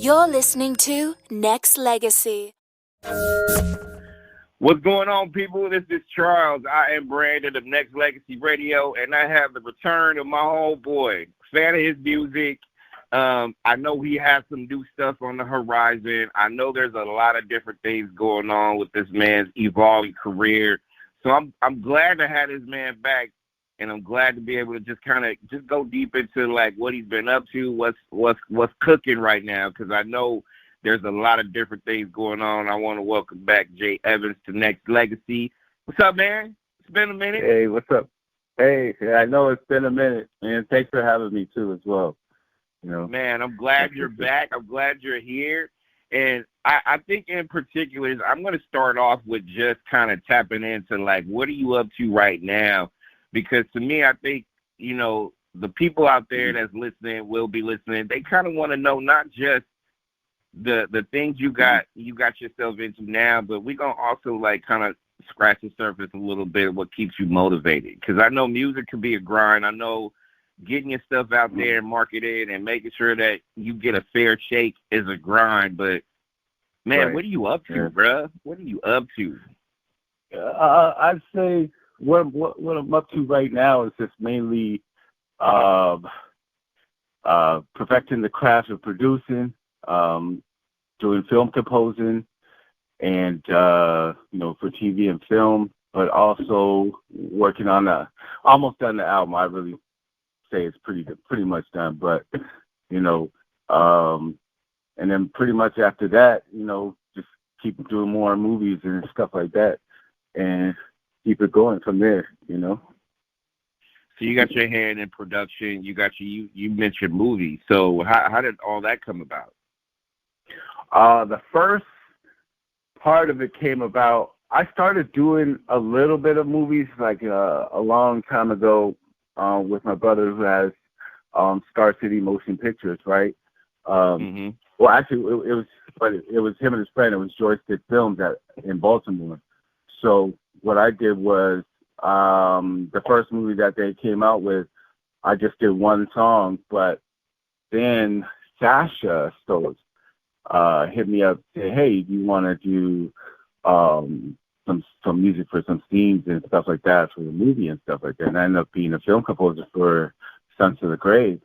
You're listening to Nexxlegacy. What's going on, people? This is Charles. I am Brandon of Nexxlegacy Radio, and I have the return of my homeboy. Fan of his music. I know he has some new stuff on the horizon. I know there's a lot of different things going on with this man's evolving career. So I'm glad to have this man back, and I'm glad to be able to just go deep into like what he's been up to, what's cooking right now, because I know there's a lot of different things going on. I want to welcome back Jay Evans to Nexxlegacy. What's up, man? It's been a minute. Hey, what's up? Hey, I know it's been a minute, man. Thanks for having me too, as well. You know, man, I'm glad you're back. I'm glad you're here. And I think in particular, I'm going to start off with just kind of tapping into like, what are you up to right now? Because to me, I think, you know, the people out there that's listening, will be listening, they kind of want to know not just the things you got yourself into now, but we're going to also like kind of scratch the surface a little bit of what keeps you motivated. Because I know music can be a grind. I know getting your stuff out there and marketed and making sure that you get a fair shake is a grind. But, man, right. What are you up to, bruh? What are you up to? I'd say what I'm up to right now is just mainly perfecting the craft of producing, doing film composing, and you know, for TV and film, but also working on almost done the album. I really say it's pretty much done, but you know, and then pretty much after that, you know, just keep doing more movies and stuff like that, and keep it going from there, you know. So you got your hand in production. You mentioned movies. So how did all that come about? The first part of it came about, I started doing a little bit of movies like a long time ago with my brother who has Star City Motion Pictures, right? Well, actually, it was him and his friend. It was Joystick Films in Baltimore. So what I did was the first movie that they came out with, I just did one song, but then Sasha Stoltz hit me up, say, hey, do you want to do some music for some scenes and stuff like that for the movie and stuff like that? And I ended up being a film composer for Sons of the Grave.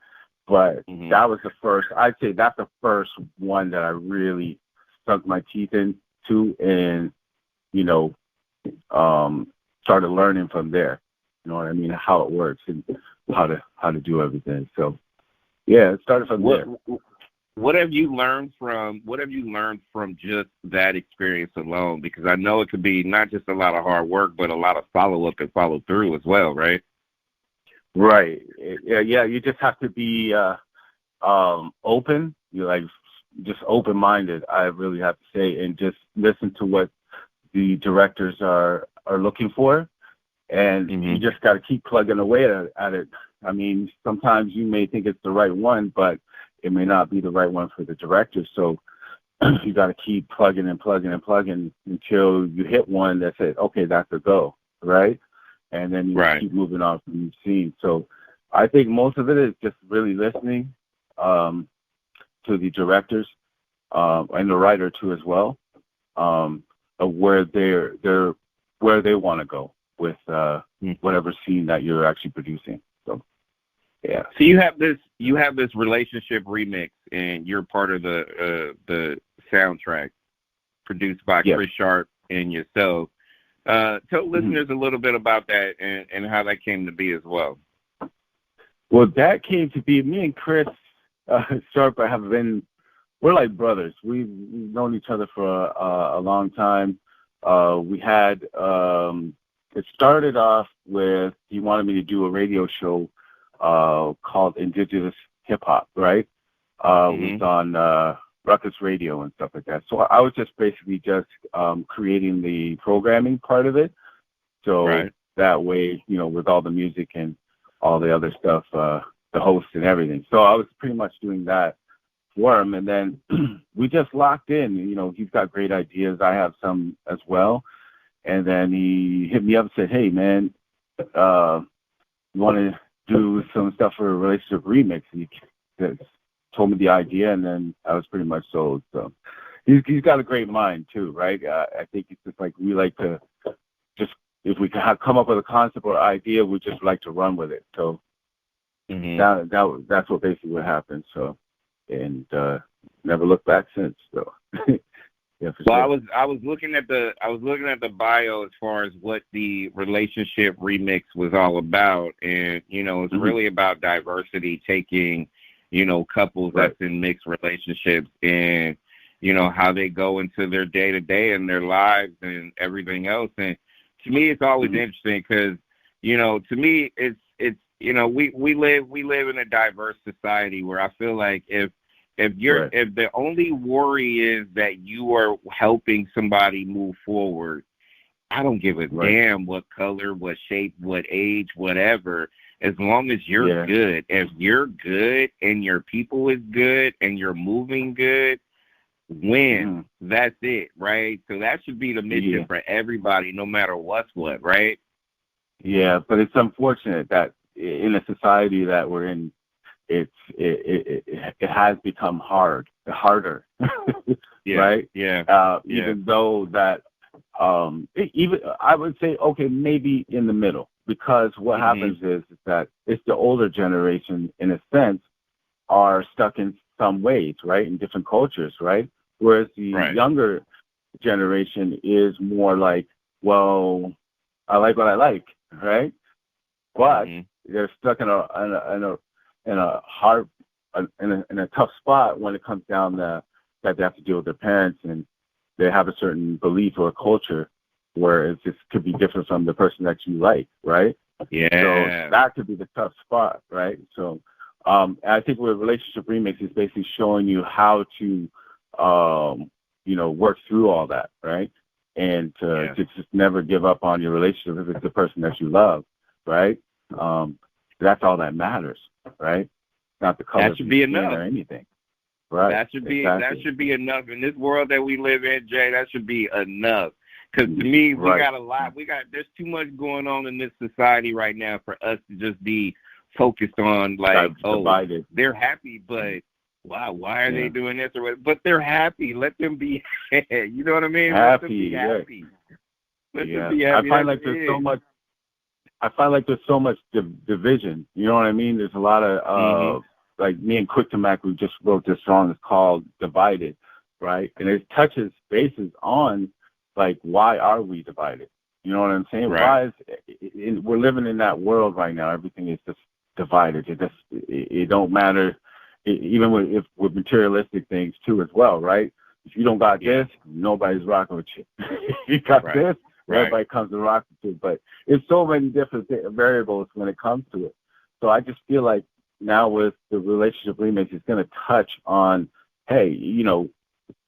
But that was the first, I'd say that's the first one that I really sunk my teeth into and, you know, started learning from there. You know what I mean? How it works and how to do everything. So yeah, it started from there. What have you learned from just that experience alone? Because I know it could be not just a lot of hard work, but a lot of follow up and follow through as well, right? Right. Yeah. You just have to be open. You like just open minded. I really have to say, and just listen to what the directors are looking for, and you just got to keep plugging away at it. I mean, sometimes you may think it's the right one, but it may not be the right one for the director. So you got to keep plugging until you hit one that says, okay, that's a go, right? And then you keep moving on from each scene. So I think most of it is just really listening to the directors and the writer too as well, of where they want to go with whatever scene that you're actually producing. So yeah. So you have this relationship remix, and you're part of the soundtrack produced by Chris Sharp and yourself. Tell listeners a little bit about that and how that came to be as well. Well, that came to be, me and Chris Sharp we're like brothers. We've known each other for a long time. We had, it started off with, he wanted me to do a radio show called Indigenous Hip Hop, right? It was on Ruckus Radio and stuff like that. So I was just basically creating the programming part of it. So that way, you know, with all the music and all the other stuff, the host and everything. So I was pretty much doing that for him. And then we just locked in. You know, he's got great ideas. I have some as well. And then he hit me up and said, hey, man, you want to do some stuff for a relationship remix? He told me the idea, and then I was pretty much sold. So he's got a great mind too, right? I think it's just like we like to just, if we can come up with a concept or idea, we just like to run with it. So that's what basically what happened. So, and never looked back since. So yeah, for well, sure. I was looking at the bio as far as what the relationship remix was all about, and it's really about diversity, taking couples Right. that's in mixed relationships, and how they go into their day to day and their lives and everything else. And to me, it's always interesting because to me it's we live in a diverse society where I feel like if the only worry is that you are helping somebody move forward, I don't give a damn what color, what shape, what age, whatever, as long as you're good. If you're good and your people is good and you're moving good, win. That's it, right? So that should be the mission for everybody, no matter what's what, right? Yeah, but it's unfortunate that in a society that we're in, it has become harder, right? Yeah. Even though that, even I would say, okay, maybe in the middle, because what happens is that it's the older generation, in a sense, are stuck in some ways, right, in different cultures, right? Whereas the younger generation is more like, well, I like what I like, right? But they're stuck in a hard, in a tough spot when it comes down to that they have to deal with their parents, and they have a certain belief or culture where it just could be different from the person that you like, right? Yeah. So that could be the tough spot, right? So I think with Relationship Remix is basically showing you how to, work through all that, right? And to just never give up on your relationship if it's the person that you love, right? That's all that matters, right? Not the color that should be enough or anything, right? That should be enough in this world that we live in, Jay. That should be enough. Because to me, we got a lot. There's too much going on in this society right now for us to just be focused on divided. They're happy, but wow, why are they doing this or what? But they're happy. Let them be. You know what I mean? Let them be happy. Let them be happy. I find like there's so much division. You know what I mean? There's a lot of like me and Quick to Mac, we just wrote this song. It's called "Divided," right? And it touches bases on like, why are we divided? You know what I'm saying? Right. Why we're living in that world right now? Everything is just divided. It don't matter, even with materialistic things too as well, right? If you don't got this, nobody's rocking with you. If you got this, everybody comes to rock with you. But it's so many different variables when it comes to it. So I just feel like now with the Relationship Remix, it's going to touch on, hey,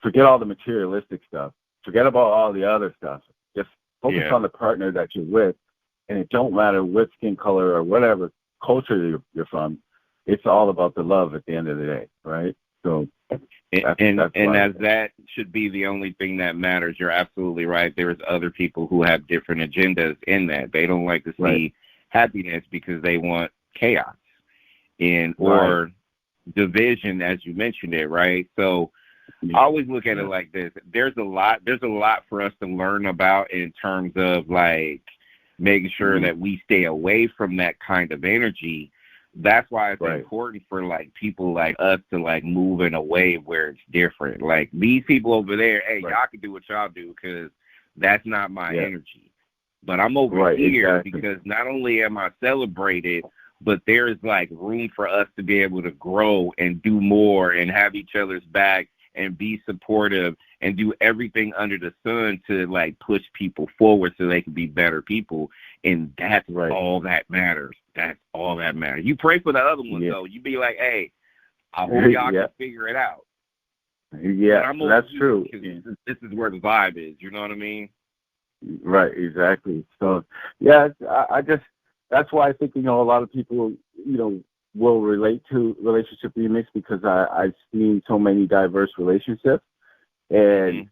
forget all the materialistic stuff. Forget about all the other stuff. Just focus on the partner that you're with, and it don't matter what skin color or whatever culture you're from. It's all about the love at the end of the day, right? So, that should be the only thing that matters. You're absolutely right. There's other people who have different agendas in that. They don't like to see happiness because they want chaos or division, as you mentioned it, right? So I always look at it like this. There's a lot for us to learn about in terms of like making sure that we stay away from that kind of energy. That's why it's important for like people like us to like move in a way where it's different. Like these people over there, hey, y'all can do what y'all do because that's not my energy. But I'm over here because not only am I celebrated, but there is like room for us to be able to grow and do more and have each other's back and be supportive and do everything under the sun to like push people forward so they can be better people. And that's all that matters. That's all that matters. You pray for the other ones though. You be like, hey, I hope y'all can figure it out. Yeah, that's true. This is where the vibe is. You know what I mean? Right, exactly. So, I just, that's why I think, a lot of people, will relate to Relationship Remix because I've seen so many diverse relationships. And,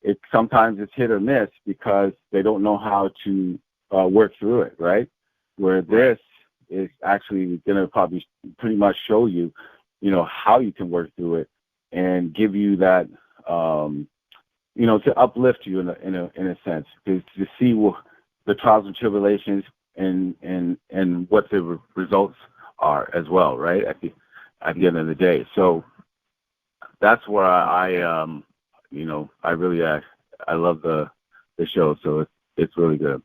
it sometimes it's hit or miss because they don't know how to work through it, right? Where this is actually going to probably pretty much show you how you can work through it and give you that, to uplift you in a sense, to see the trials and tribulations and what the results are as well, right? At the end of the day. So that's where I really I love the show. So it's really good.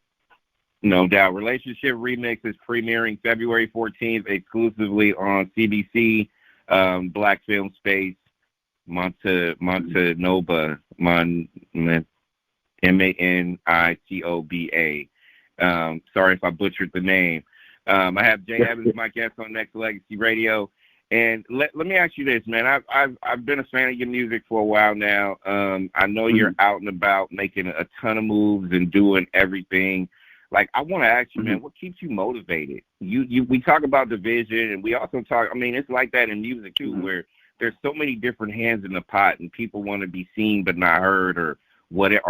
No doubt. Relationship Remix is premiering February 14th exclusively on CBC, Black Film Space, Manitoba, Manitoba. Sorry if I butchered the name. I have Jay Evans, my guest on Nexxlegacy Radio. And let me ask you this, man. I've been a fan of your music for a while now. I know you're out and about making a ton of moves and doing everything. Like, I want to ask you, man, what keeps you motivated? We talk about division, and we also talk. I mean, it's like that in music too, where there's so many different hands in the pot, and people want to be seen but not heard, or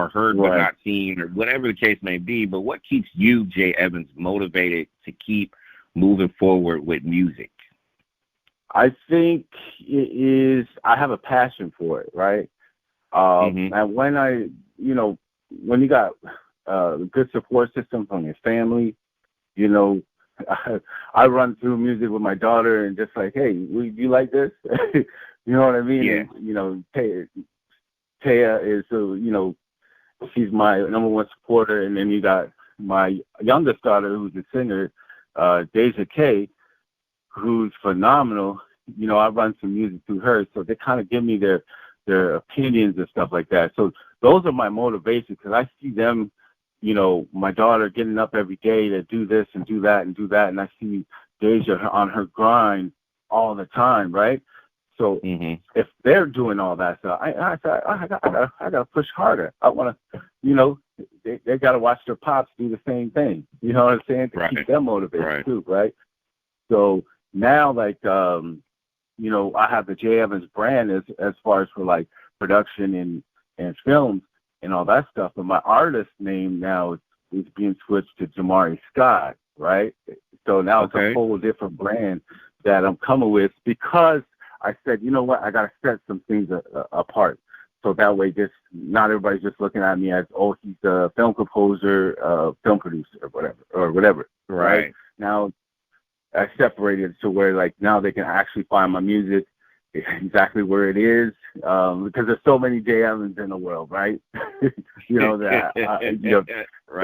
heard but not seen, or whatever the case may be. But what keeps you, Jay Evans, motivated to keep moving forward with music? I think it is, I have a passion for it, right? And when when you got a good support system from your family, I run through music with my daughter and just like, hey, you like this? You know what I mean? Yeah. And, Taya is, she's my number one supporter. And then you got my youngest daughter, who's a singer, Deja K, who's phenomenal. I run some music through her, so they kind of give me their opinions and stuff like that. So those are my motivations, because I see them, my daughter getting up every day to do this and do that and do that, and I see Deja on her grind all the time, right? So if they're doing all that stuff, I gotta push harder. I want to, they gotta watch their pops do the same thing. You know what I'm saying? To keep them motivated too, right? So now, like, I have the Jay Evans brand as far as for like production and films and all that stuff. But my artist name now is being switched to Jamari Scott, right? So now it's a whole different brand that I'm coming with, because I said, you know what, I got to set some things apart. So that way, just not everybody's just looking at me as, oh, he's a film composer, film producer, or whatever, right? Now, I separated to where, like, now they can actually find my music exactly where it is, because there's so many Jay Evans in the world, right? Some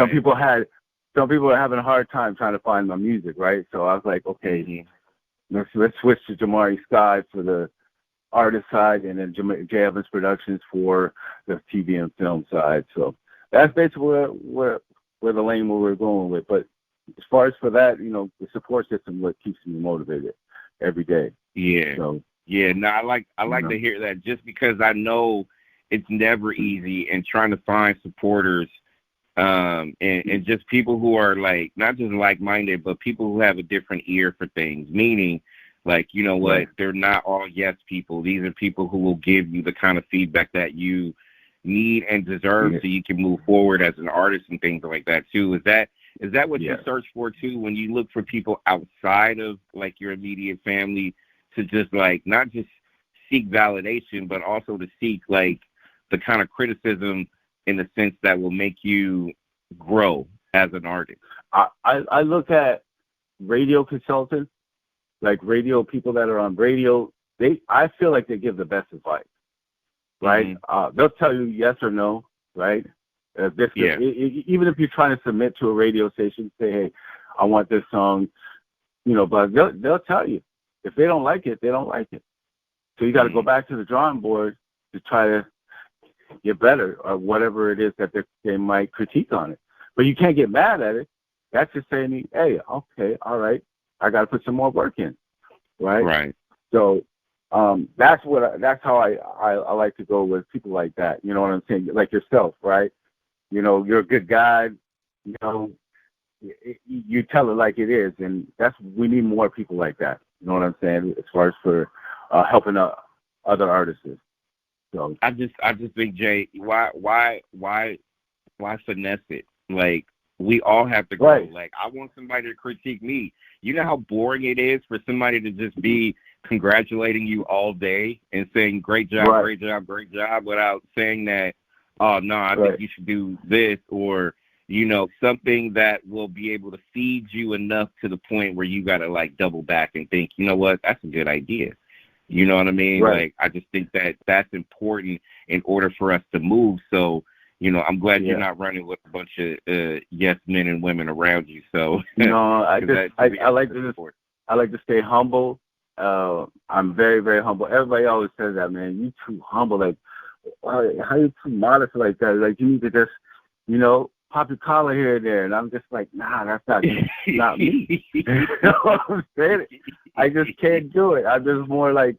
people are having a hard time trying to find my music, right? So I was like, okay, let's switch to Jamari Scott for the artist side, and then Jay Evans Productions for the TV and film side. So that's basically where the lane where we're going with. But as far as for that, the support system, what keeps me motivated every day. Yeah. So, yeah. No, I like to hear that, just because I know it's never easy, and trying to find supporters, and just people who are like, not just like-minded, but people who have a different ear for things, meaning, like, they're not all yes people. These are people who will give you the kind of feedback that you need and deserve, so you can move forward as an artist and things like that too. Is that what you search for too, when you look for people outside of, like, your immediate family, to just, like, not just seek validation, but also to seek, like, the kind of criticism in the sense that will make you grow as an artist? I look at radio consultants, like radio people that are on radio. I feel like they give the best advice, right? They'll tell you yes or no, right? Even if you're trying to submit to a radio station, say, hey, I want this song, but they'll tell you. If they don't like it, they don't like it. So you got to go back to the drawing board to try to get better, or whatever it is that they might critique on it. But you can't get mad at it. That's just saying, hey, okay, all right, I got to put some more work in, right? Right. So that's how I like to go with people like that. You know what I'm saying? Like yourself, right? You're a good guy. You tell it like it is, and we need more people like that. You know what I'm saying? As far as for helping other artists. So I just think, Jay, why finesse it? Like, we all have to grow. Like, I want somebody to critique me. You know how boring it is for somebody to just be congratulating you all day and saying great job, Right. great job, great job, without saying that, oh no, I Right. think you should do this, or something that will be able to feed you enough to the point where you got to like double back and think, you know what, that's a good idea. You know what I mean? Right. Like, I just think that that's important in order for us to move. So, I'm glad you're not running with a bunch of yes men and women around you. So, I like to stay humble. I'm very, very humble. Everybody always says that, man. You too humble. Like, how you too modest like that? Like, you need to just, pop your collar here and there. And I'm just like, nah, that's not me. You know what I'm saying? I just can't do it. I'm just more like,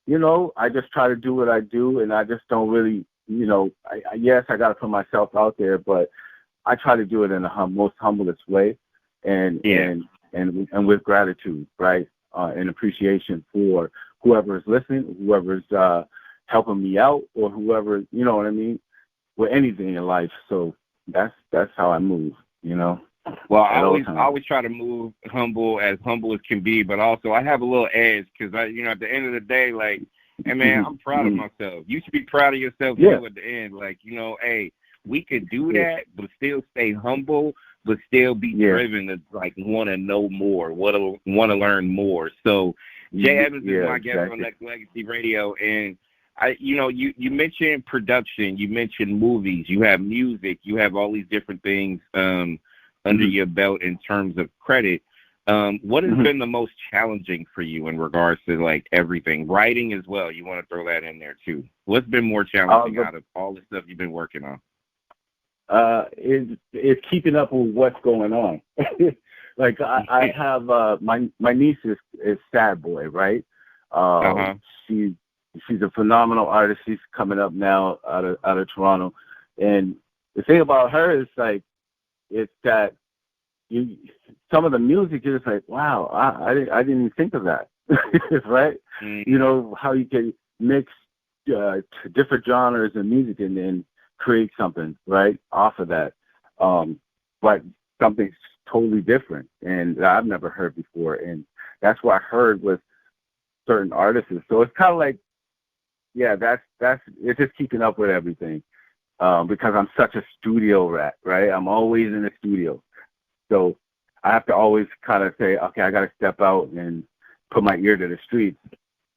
I just try to do what I do, and I just don't really, yes, I got to put myself out there, but I try to do it in the most humblest way, and with gratitude, right, and appreciation for whoever is listening, whoever's helping me out, or whoever, you know what I mean, with anything in life. So that's how I move, Well, I always try to move humble as can be, but also I have a little edge because at the end of the day, like, hey man, I'm proud of myself. You should be proud of yourself too at the end. Like, hey, we could do that, but still stay humble, but still be driven to like want to know more, want to learn more. So Jay Evans is my guest on Nexxlegacy Radio, and you mentioned production, you mentioned movies, you have music, you have all these different things under your belt in terms of credit. What has been the most challenging for you in regards to like everything, writing as well? You want to throw that in there too. What's been more challenging out of all the stuff you've been working on? It's keeping up with what's going on. Like I have my niece is Sad Boy, right? She's a phenomenal artist. She's coming up now out of Toronto, and the thing about her is like, it's that some of the music is like, wow, I didn't even think of that, right? How you can mix different genres of music and then create something right off of that, but something totally different and that I've never heard before, and that's what I heard with certain artists. So it's kind of like, that's it's just keeping up with everything. Because I'm such a studio rat, right? I'm always in the studio. So I have to always kind of say, okay, I got to step out and put my ear to the streets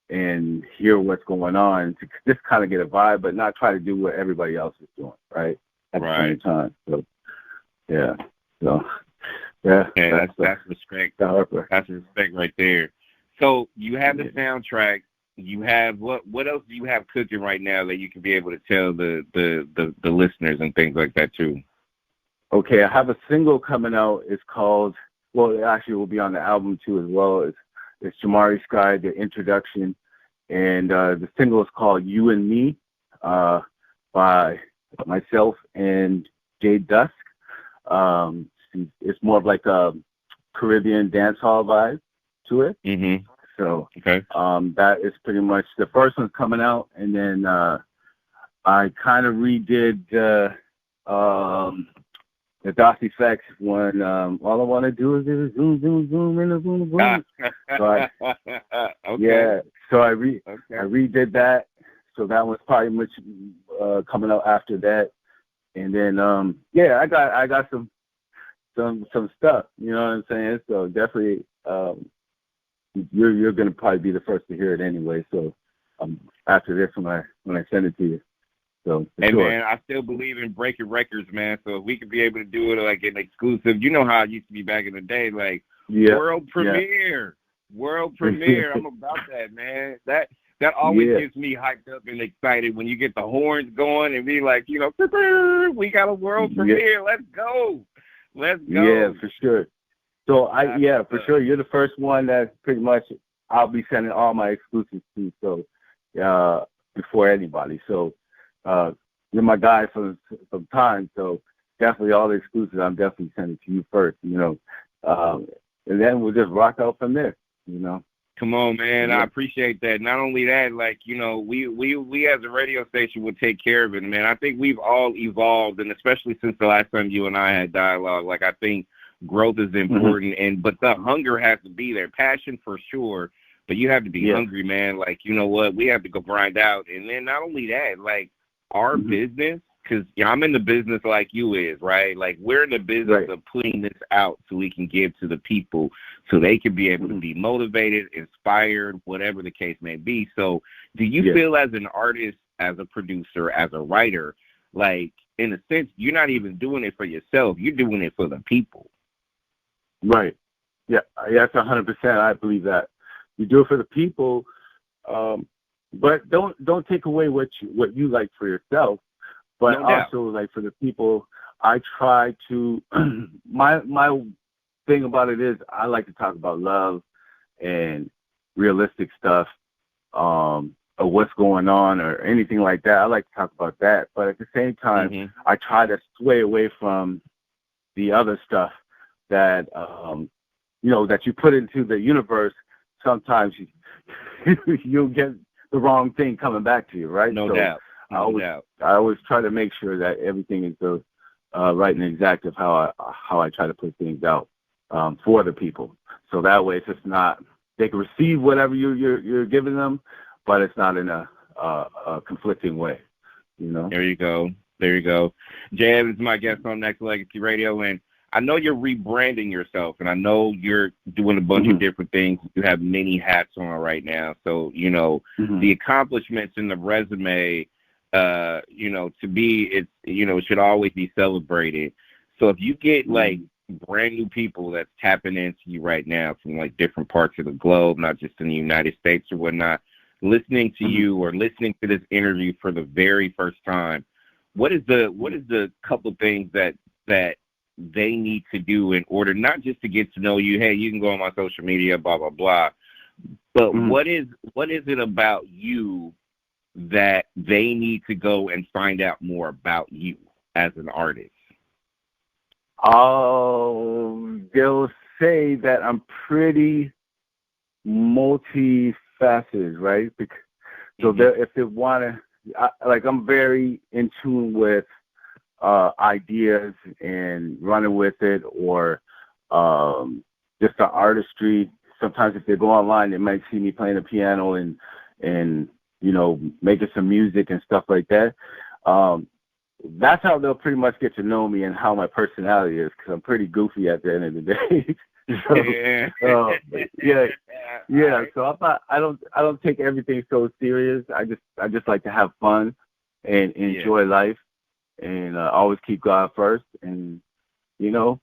and hear what's going on to just kind of get a vibe, but not try to do what everybody else is doing, right? At the same time. So, that's respect. That's respect right there. So you have the soundtrack. You have what else do you have cooking right now that you can be able to tell the listeners and things like that too? Okay, I have a single coming out. It's called, it actually will be on the album too as well. It's Jamari Sky, the introduction, and the single is called You and Me, by myself and Jade Dusk. It's more of like a Caribbean dancehall vibe to it. Mm-hmm. So that is pretty much the first one's coming out, and then I kind of redid the DOS Effects one. All I want to do is zoom, zoom, zoom, in the zoom, boom. So I redid that. So that one's probably much coming out after that, and then I got some stuff. You know what I'm saying? So definitely. You're gonna probably be the first to hear it anyway. So after this, when I send it to you. So man, I still believe in breaking records, man. So if we could be able to do it like an exclusive, you know how it used to be back in the day, like world premiere. I'm about that, man. That always gets me hyped up and excited when you get the horns going and be like, we got a world premiere. Let's go. Yeah, for sure. So for sure, you're the first one that pretty much I'll be sending all my exclusives to. So before anybody, so you're my guy for some time. So definitely all the exclusives, I'm definitely sending to you first. And then we'll just rock out from there. Come on, man. I appreciate that. Not only that, like, we as a radio station will take care of it, man. I think we've all evolved, and especially since the last time you and I had dialogue, like, I think growth is important, but the hunger has to be there. Passion for sure, but you have to be hungry, man. Like, you know what? We have to go grind out. And then not only that, like our business, because I'm in the business like you is, right? Like we're in the business of putting this out so we can give to the people so they can be able to be motivated, inspired, whatever the case may be. So do you feel as an artist, as a producer, as a writer, like in a sense, you're not even doing it for yourself. You're doing it for the people. Right. Yeah, that's 100%. I believe that. You do it for the people, but don't take away what you like for yourself. But also, like for the people, I try to. My thing about it is, I like to talk about love and realistic stuff, or what's going on, or anything like that. I like to talk about that. But at the same time, I try to sway away from the other stuff that that you put into the universe. Sometimes you'll get the wrong thing coming back to you, right? No doubt. I always try to make sure that everything is the right and exact of how I try to put things out for the people. So that way, it's just not, they can receive whatever you're giving them, but it's not in a conflicting way. You know. There you go. Jay Evans is my guest on Nexxlegacy Radio, and I know you're rebranding yourself, and I know you're doing a bunch of different things. You have many hats on right now. So, the accomplishments in the resume, to be, it should always be celebrated. So if you get, like, brand new people that's tapping into you right now from, like, different parts of the globe, not just in the United States or whatnot, listening to you or listening to this interview for the very first time, what is the couple things that they need to do in order not just to get to know you? Hey, you can go on my social media, blah blah blah. But what is it about you that they need to go and find out more about you as an artist? They'll say that I'm pretty multifaceted, right? So if they want to, I'm very in tune with ideas and running with it, or just the artistry. Sometimes if they go online, they might see me playing the piano and making some music and stuff like that. That's how they'll pretty much get to know me and how my personality is, because I'm pretty goofy at the end of the day. So I don't take everything so serious. I just like to have fun and enjoy life. And always keep God first, and they'll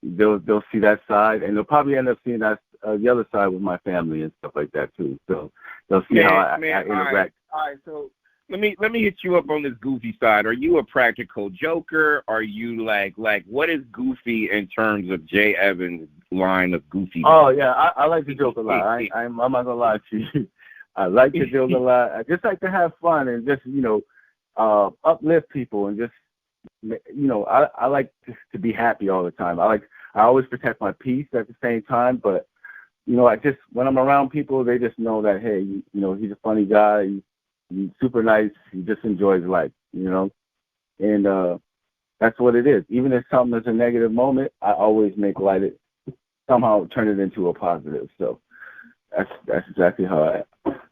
see that side, and they'll probably end up seeing that the other side with my family and stuff like that too. So they'll see how I interact. All right. So let me hit you up on this goofy side. Are you a practical joker? Are you like what is goofy in terms of Jay Evans' line of goofy? Oh yeah, I like to joke a lot. I'm not gonna lie to you. I like to joke a lot. I just like to have fun and just uplift people, and just I like to be happy all the time. I always protect my peace at the same time, but I just, when I'm around people, they just know that, hey, he's a funny guy, he's super nice, he just enjoys life, and that's what it is. Even if something is a negative moment, I always make light it, somehow turn it into a positive. So that's exactly how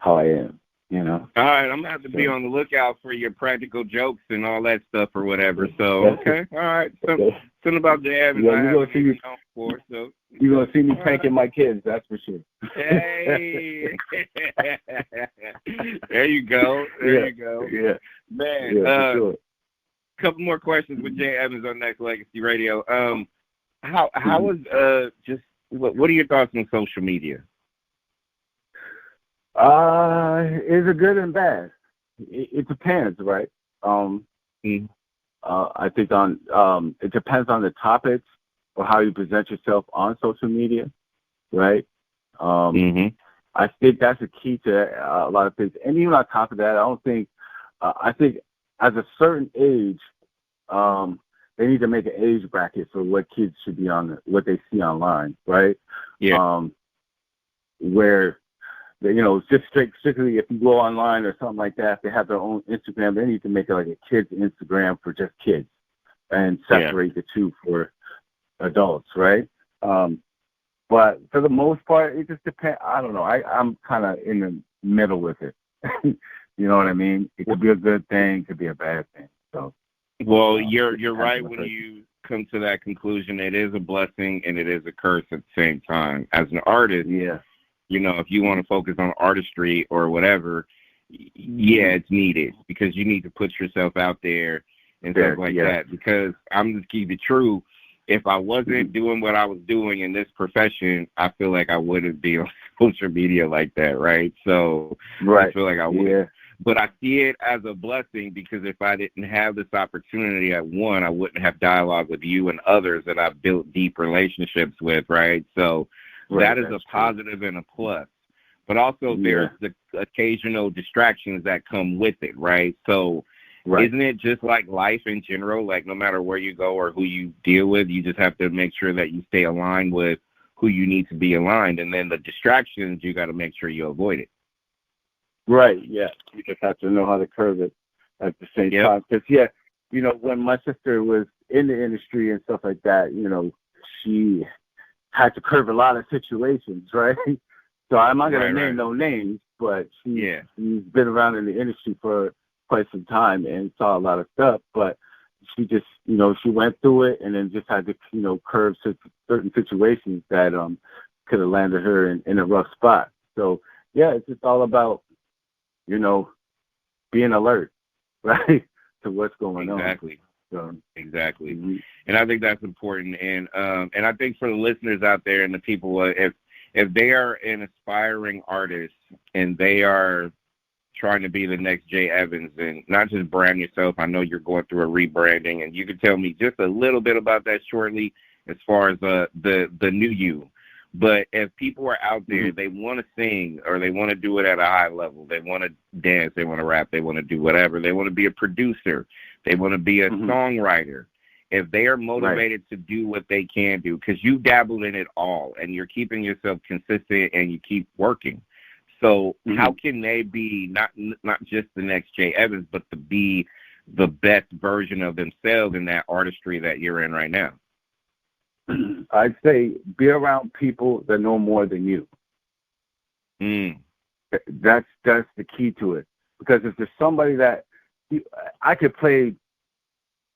I am. All right, I'm gonna have to be on the lookout for your practical jokes and all that stuff or whatever. So okay, all right. Something about Jay Evans I haven't been known for. So you're gonna see me pranking my kids, that's for sure. Hey, there you go. You go. Yeah, man. Sure. Couple more questions with Jay Evans on Nexxlegacy Radio. How is what are your thoughts on social media? Is it good and bad? It depends, right? I think it depends on the topics or how you present yourself on social media, right? I think that's the key to a lot of things. And even on top of that, I think at a certain age, they need to make an age bracket for what kids should be on, what they see online, right? Yeah. Where just strictly if you go online or something like that, if they have their own Instagram, they need to make it like a kid's Instagram for just kids and separate the two for adults, right? But for the most part, it just depends. I don't know. I'm kind of in the middle with it. You know what I mean? It could be a good thing, it could be a bad thing. So, well, you're right when you come to that conclusion. It is a blessing and it is a curse at the same time. As an artist, yeah, you know, if you want to focus on artistry or whatever, yeah, it's needed because you need to put yourself out there and stuff like that. Because I'm just keep it true. If I wasn't doing what I was doing in this profession, I feel like I wouldn't be on social media like that, right? So I feel like I would. Yeah. But I see it as a blessing because if I didn't have this opportunity at one, I wouldn't have dialogue with you and others that I've built deep relationships with, right? So that is a positive and a plus. But also there's the occasional distractions that come with it, right? So isn't it just like life in general? Like no matter where you go or who you deal with, you just have to make sure that you stay aligned with who you need to be aligned. And then the distractions, you got to make sure you avoid it. Right, yeah. You just have to know how to curb it at the same time. Because, you know, when my sister was in the industry and stuff like that, you know, she had to curb a lot of situations, right? So I'm not going to name no names, but she's been around in the industry for quite some time and saw a lot of stuff. But she just, you know, she went through it and then just had to, you know, curb certain situations that could have landed her in a rough spot. So, yeah, it's just all about, you know, being alert, right, to what's going on. So, exactly. And I think that's important. And I think for the listeners out there and the people, if they are an aspiring artist and they are trying to be the next Jay Evans and not just brand yourself, I know you're going through a rebranding, and you can tell me just a little bit about that shortly as far as the new you. But if people are out there, they want to sing or they want to do it at a high level, they want to dance, they want to rap, they want to do whatever, they want to be a producer, they want to be a songwriter. If they are motivated to do what they can do, because you dabbled in it all and you're keeping yourself consistent and you keep working. So how can they be not just the next Jay Evans, but to be the best version of themselves in that artistry that you're in right now? I'd say be around people that know more than you. That's the key to it. Because if there's somebody that I could play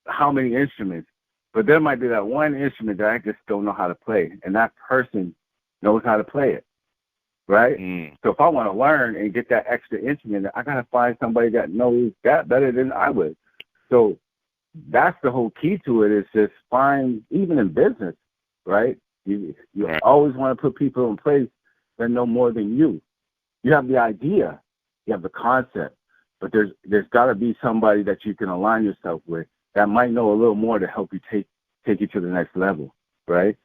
how many instruments, but there might be that one instrument that I just don't know how to play, and that person knows how to play it, right? So if I want to learn and get that extra instrument, I got to find somebody that knows that better than I would. So that's the whole key to it, is just find, even in business, right? You always want to put people in place that know more than you. You have the idea, you have the concept, but there's got to be somebody that you can align yourself with that might know a little more to help you take you to the next level, right?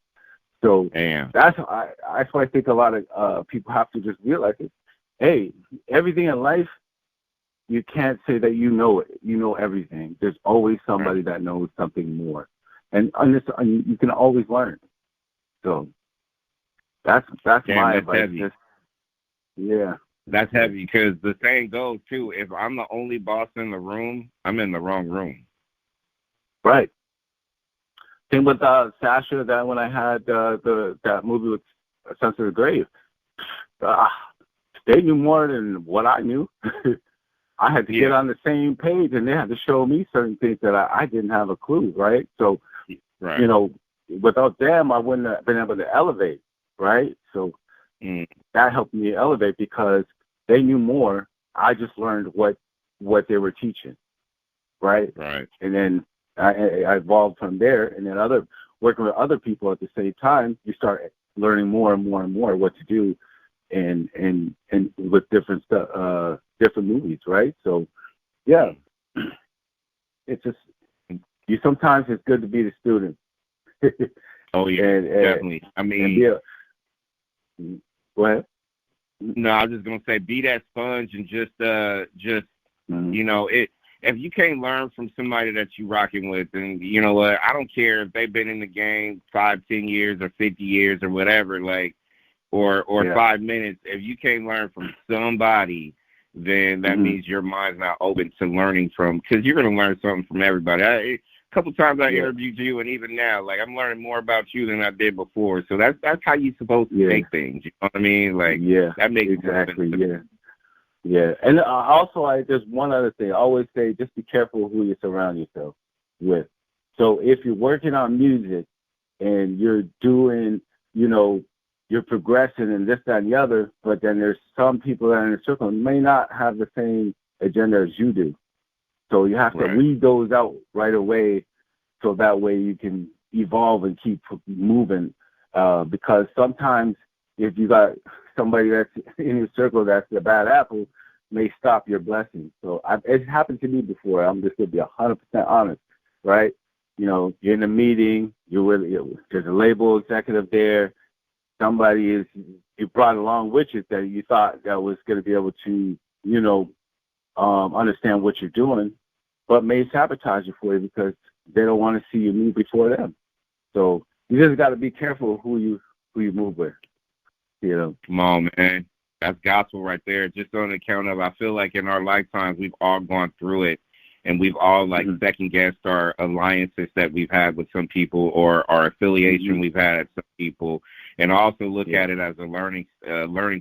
So that's why I think a lot of people have to just realize it. Hey, everything in life, you can't say that you know it. You know everything. There's always somebody that knows something more, and you can always learn. So that's my advice. That's heavy because the saying goes too: if I'm the only boss in the room, I'm in the wrong room. Right. Same with Sasha. That when I had that movie with Sense of the Grave, they knew more than what I knew. I had to get on the same page, and they had to show me certain things that I didn't have a clue, right? So, you know, without them, I wouldn't have been able to elevate, right? So that helped me elevate because they knew more. I just learned what they were teaching, right? And then I evolved from there, and then working with other people at the same time, you start learning more and more and more what to do, and with different stuff. Different movies, right? So, it's just sometimes it's good to be the student. Definitely. I mean, go ahead. No, I was just gonna say, be that sponge and just you know, if you can't learn from somebody that you rocking with, and you know what, I don't care if they've been in the game 5, 10 years or 50 years or whatever, like, or 5 minutes. If you can't learn from somebody, then that means your mind's not open to learning from, because you're going to learn something from everybody. couple times I Yeah. interviewed you, and even now, like, I'm learning more about you than I did before. So that's how you're supposed to take things. You know what I mean? Like, that makes exactly. sense. Yeah. Yeah. And also, there's one other thing. I always say, just be careful who you surround yourself with. So if you're working on music and you're doing, you're progressing and this, that, and the other, but then there's some people that are in the circle who may not have the same agenda as you do. So you have to weed those out right away, so that way you can evolve and keep moving. Because sometimes if you got somebody that's in your circle that's a bad apple, may stop your blessing. So it happened to me before. I'm just going to be 100% honest, right? You're in a meeting, there's a label executive there, somebody you brought along with you that you thought that was going to be able to, understand what you're doing, but may sabotage you for you because they don't want to see you move before them. So you just got to be careful who you move with. Come on, man. That's gospel right there. Just on account of, I feel like in our lifetimes we've all gone through it, and we've all second guessed our alliances that we've had with some people, or our affiliation we've had at some people, and also look at it as a learning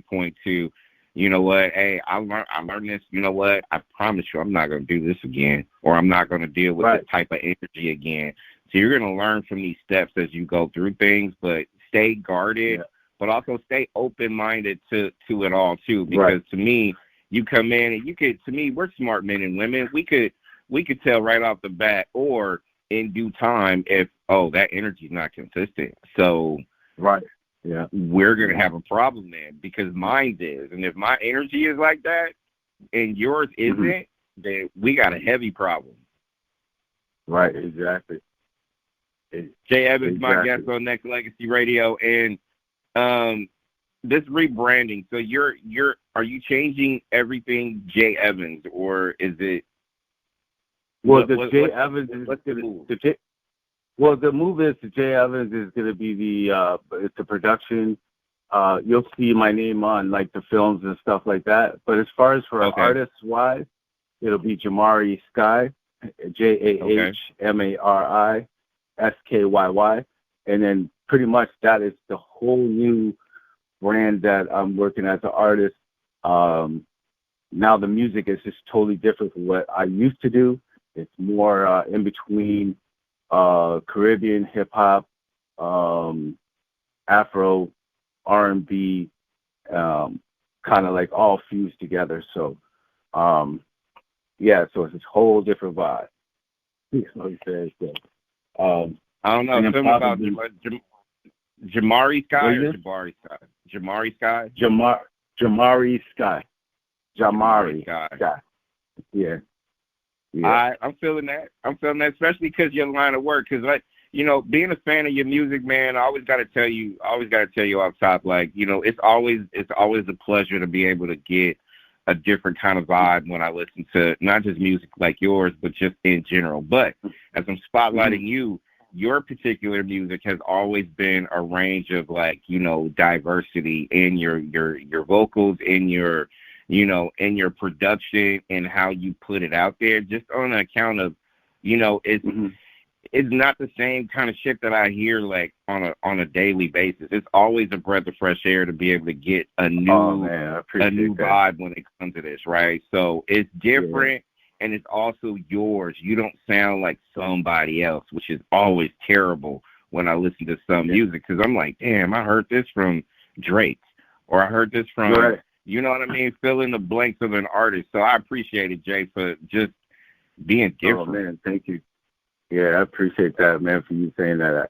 point too. You know what? Hey, I learned this. You know what? I promise you, I'm not going to do this again, or I'm not going to deal with this type of energy again. So you're going to learn from these steps as you go through things, but stay guarded, but also stay open-minded to it all too. Because to me, you come in and to me, we're smart men and women. We could tell right off the bat, or in due time, if that energy's not consistent. So we're going to have a problem then, because mine is. And if my energy is like that and yours isn't, then we got a heavy problem. Right, exactly. Jay Evans, my guest on Nexxlegacy Radio, and this rebranding. So are you changing everything Jay Evans, or is it? Well, Jay Evans is what's the move? The move is the Jay Evans is going to be it's the production. You'll see my name on like the films and stuff like that. But as far as for artists wise, it'll be Jamari Sky, JAHMARI SKYY, and then pretty much that is the whole new brand that I'm working as an artist. Now the music is just totally different from what I used to do. It's more in between Caribbean hip hop, Afro, R&B, kind of like all fused together. So, so it's this whole different vibe. I don't know. Something about Jamari Sky or Jabari Sky? Jamari Sky? Jamari Sky. Jamari Sky. Yeah. I'm feeling that. Especially because your line of work. Because, being a fan of your music, man, I always got to tell you off top, it's always a pleasure to be able to get a different kind of vibe when I listen to not just music like yours, but just in general. But as I'm spotlighting you, your particular music has always been a range of diversity in your vocals, in your in your production and how you put it out there, just on account of, it's not the same kind of shit that I hear on a daily basis. It's always a breath of fresh air to be able to get a new vibe when it comes to this, right? So it's different. And it's also yours. You don't sound like somebody else, which is always terrible when I listen to some music, because I'm like, damn, I heard this from Drake, or I heard this from, you know what I mean? Fill in the blanks of an artist. So I appreciate it, Jay, for just being different. Oh, man, thank you. Yeah, I appreciate that, man, for you saying that.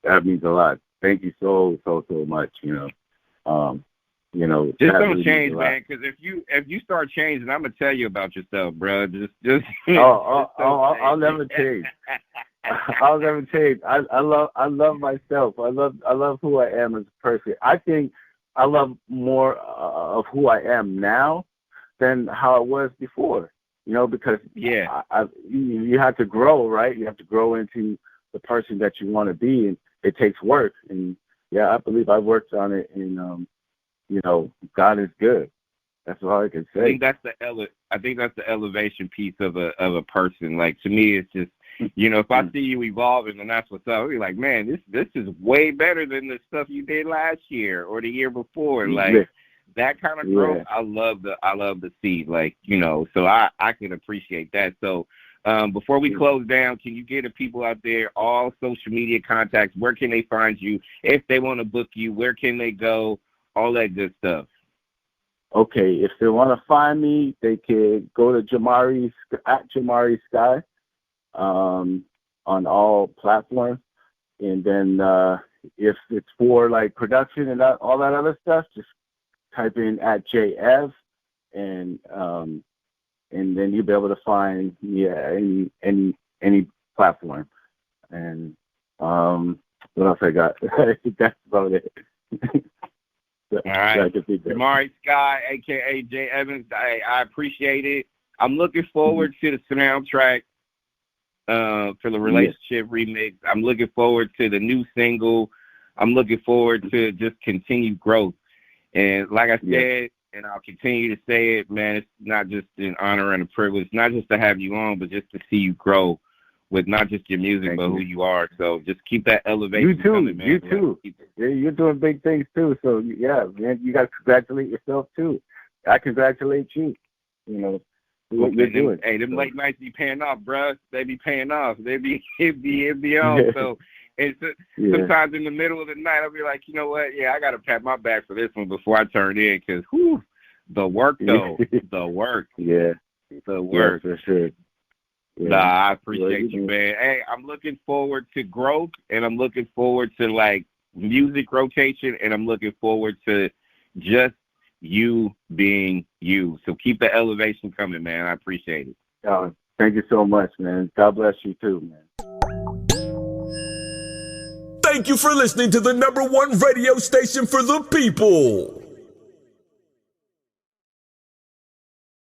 That means a lot. Thank you so much, just don't change, man. Because if you start changing, I'm gonna tell you about yourself, bro. Just. I'll never change. I'll never change. I love myself. I love who I am as a person. I think I love more of who I am now than how I was before. Because you have to grow, right? You have to grow into the person that you want to be, and it takes work. And I believe I worked on it, and God is good. That's all I can say. I think that's the elevation piece of a person. Like, to me, it's just, if I see you evolving, then that's what's up. I'll be like, man, this is way better than the stuff you did last year or the year before. Like that kind of growth, I love to see. Like, so I can appreciate that. So before we close down, can you give the people out there all social media contacts? Where can they find you? If they want to book you, where can they go? All that good stuff. Okay, if they want to find me, they can go to Jamari Sky on all platforms. And then if it's for like production and all that other stuff, just type in @JF and then you'll be able to find me at any platform. And what else I got? That's about it. All right, Jamari Sky, a.k.a. Jay Evans, I appreciate it. I'm looking forward to the soundtrack for the relationship remix. I'm looking forward to the new single. I'm looking forward to just continued growth. And like I said, and I'll continue to say it, man, it's not just an honor and a privilege, not just to have you on, but just to see you grow with not just your music, but who you are. So just keep that elevation coming, man. You too. Yeah, you're doing big things too. So yeah, man, you got to congratulate yourself too. I congratulate you. What you're doing. Them late nights be paying off, bruh. They be paying off. It be on. So it's sometimes in the middle of the night, I'll be like, you know what? Yeah, I got to pat my back for this one before I turn in, because the work though, the work. Yeah, the work for sure. Yeah. Nah, I appreciate you, man. Hey, I'm looking forward to growth, and I'm looking forward to like music rotation, and I'm looking forward to just you being you. So keep the elevation coming, man. I appreciate it. Oh, thank you so much, man. God bless you too, man. Thank you for listening to the #1 radio station for the people.